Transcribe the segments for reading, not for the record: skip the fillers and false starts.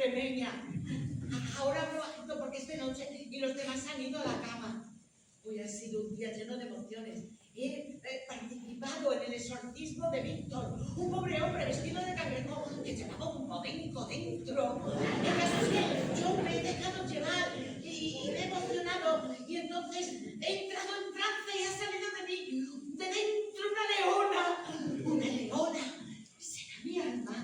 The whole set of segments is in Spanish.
extremeña. Ahora hablo bajito porque es de noche y los demás han ido a la cama. Hoy ha sido un día lleno de emociones. He participado en el exorcismo de Víctor, un pobre hombre vestido de cangrejo que llevaba un podenco dentro. El caso es que yo me he dejado llevar y me he emocionado y entonces he entrado en trance y ha salido de mí, de dentro, una leona. Será mi alma.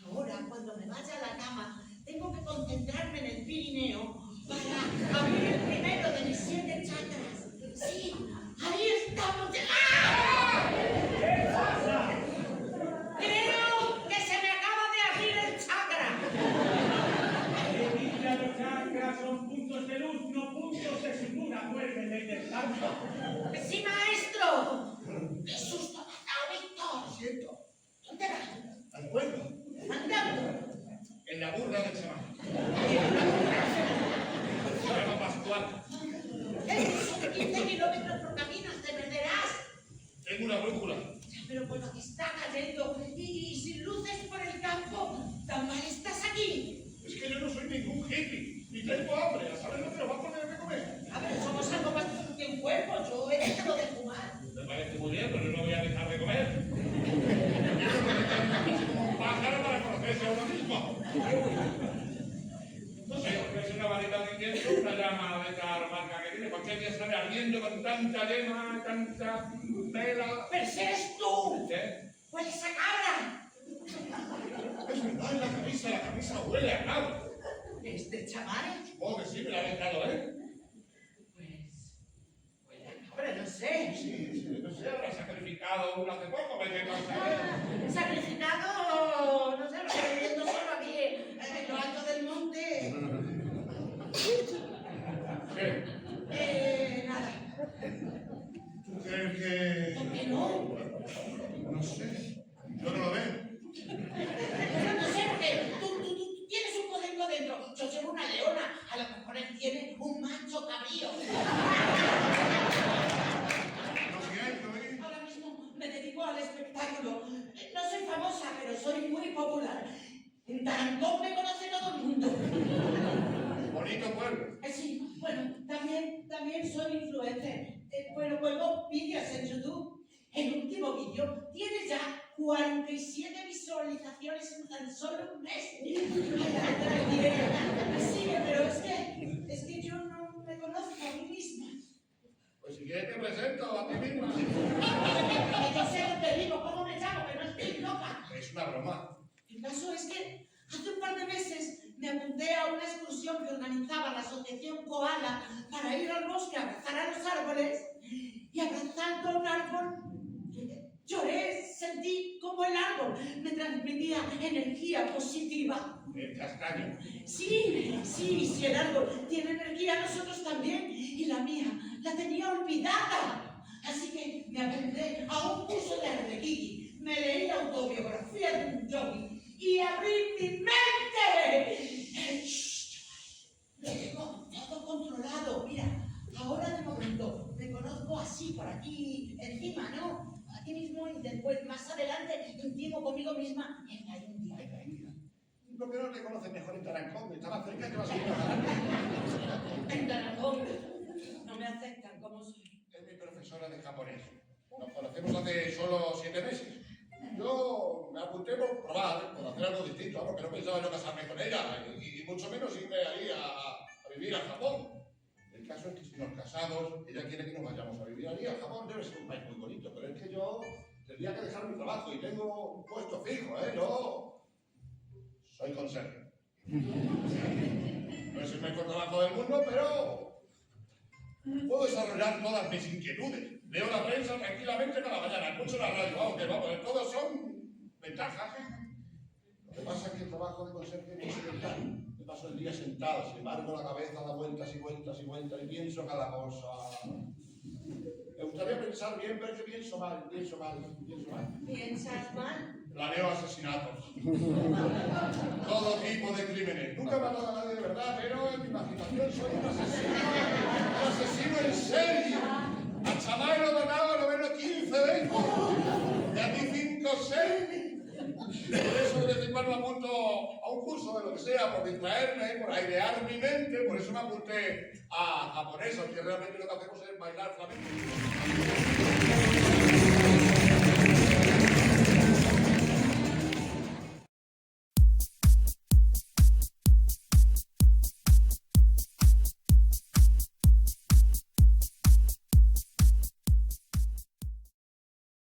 Ahora, cuando me vaya a la cama, tengo que concentrarme en el Pirineo para abrir el primero de mis 7 chakras. Sí, ahí estamos. ¡Ah! ¿Qué pasa? Creo que se me acaba de abrir el chakra. Los chakras son puntos de luz, no puntos de sutura. Vuelven del descanso. ¡Sí, maestro! ¡Qué susto me ha dado, Víctor! Siento. ¿Dónde vas? Al pueblo. Andando. En la burra del chamán. Se llama Pascual. Son 15 kilómetros por camino, te perderás. Tengo una brújula. Ya, pero con lo que está cayendo y sin luces por el campo, tan mal estás aquí. Es que yo no soy ningún hippie. Ni tengo hambre. ¿A saber lo que nos va a poner de comer? A ver, somos algo más que un cuerpo. Yo he dejado de fumar. Me parece muy bien, pero yo no voy a dejar de comer. Como un pájaro para conocerse a uno mismo. No sé, es una varita de incienso, una llama de esta aromática que tiene. ¿Por qué me sale ardiendo con tanta llama, tanta vela? ¡Pero si eres tú! ¿Qué? ¡Huele esa cabra! Es verdad, en la camisa huele a cabra. ¿Este chaval? Supongo que sí, me la ha dejado, ¿eh? Pues... huele a cabra, no sé. Sí, no sé, habrá sacrificado uno hace poco, ¿qué pasa? Sacrificado, no sé, lo estoy viendo solo aquí en lo alto del monte. ¿Qué? Nada. ¿Tú crees que...? ¿Por qué no? No sé, yo no lo veo. No sé, porque tú tienes un podenco dentro. Yo llevo una leona. A lo mejor él tiene un macho cabrío. Lo siento, ¿eh? Ahora mismo me dedico al espectáculo. No soy famosa, pero soy muy popular. En Tarancón me conoce todo el mundo. Bonito pueblo. Sí, bueno, también soy influencer. Bueno, cuelgo vídeos en YouTube. El último vídeo tiene ya 47 visualizaciones en tan solo un mes. Sí, pero es que yo no me conozco a mí misma. Pues si quieres te presento a ti misma. Yo sé dónde vivo, cómo me llamo, que no estoy loca. Es una broma. El caso es que hace un par de meses me apunté a una excursión que organizaba la asociación Koala para ir al bosque a abrazar a los árboles y abrazando a un árbol lloré, sentí como el árbol me transmitía energía positiva. El castaño. Sí, si el árbol tiene energía, nosotros también, y la mía la tenía olvidada. Así que me apunté a un curso de Arlequini, me leí la autobiografía de un yogi y abrí mi mente. Lo tengo todo controlado. Mira, ahora de momento me conozco así por aquí encima, ¿no? Aquí mismo y después más adelante intimo conmigo misma en la India. En la India. ¿Por qué no te conoces mejor en Tarancón? Está más cerca que vas a ir a En Tarancón no me aceptan como soy. Es mi profesora de japonés. Nos conocemos hace solo 7 meses. Yo me apunté por probar, por hacer algo distinto, porque no pensaba yo casarme con ella, y mucho menos irme ahí a vivir a Japón. El caso es que estamos casados, ella quiere que nos vayamos a vivir allí. A Japón debe ser un país muy bonito, pero es que yo tendría que dejar mi trabajo y tengo un puesto fijo, ¿eh? Yo soy conserje. No es el mejor trabajo del mundo, pero puedo desarrollar todas mis inquietudes. Leo la prensa tranquilamente cada mañana, escucho la radio, aunque vamos, todos son ventajas. Lo que pasa es que el trabajo de conserje es muy sedentario. Me paso el día sentado, sin embargo la cabeza da vueltas y vueltas y vueltas y pienso cada cosa. Me gustaría pensar bien, pero es que pienso mal. ¿Piensas mal? Planeo asesinatos. Todo tipo de crímenes. Nunca he matado a nadie de verdad, pero en mi imaginación soy un asesino en serie. A Chamay lo donaba lo menos 15 veces. Y a ti 5 o 6. Por eso de vez en cuando me apunto a un curso de lo que sea, por distraerme, por airear mi mente, por eso me apunté a japonés, aunque realmente lo que hacemos es bailar flamenco.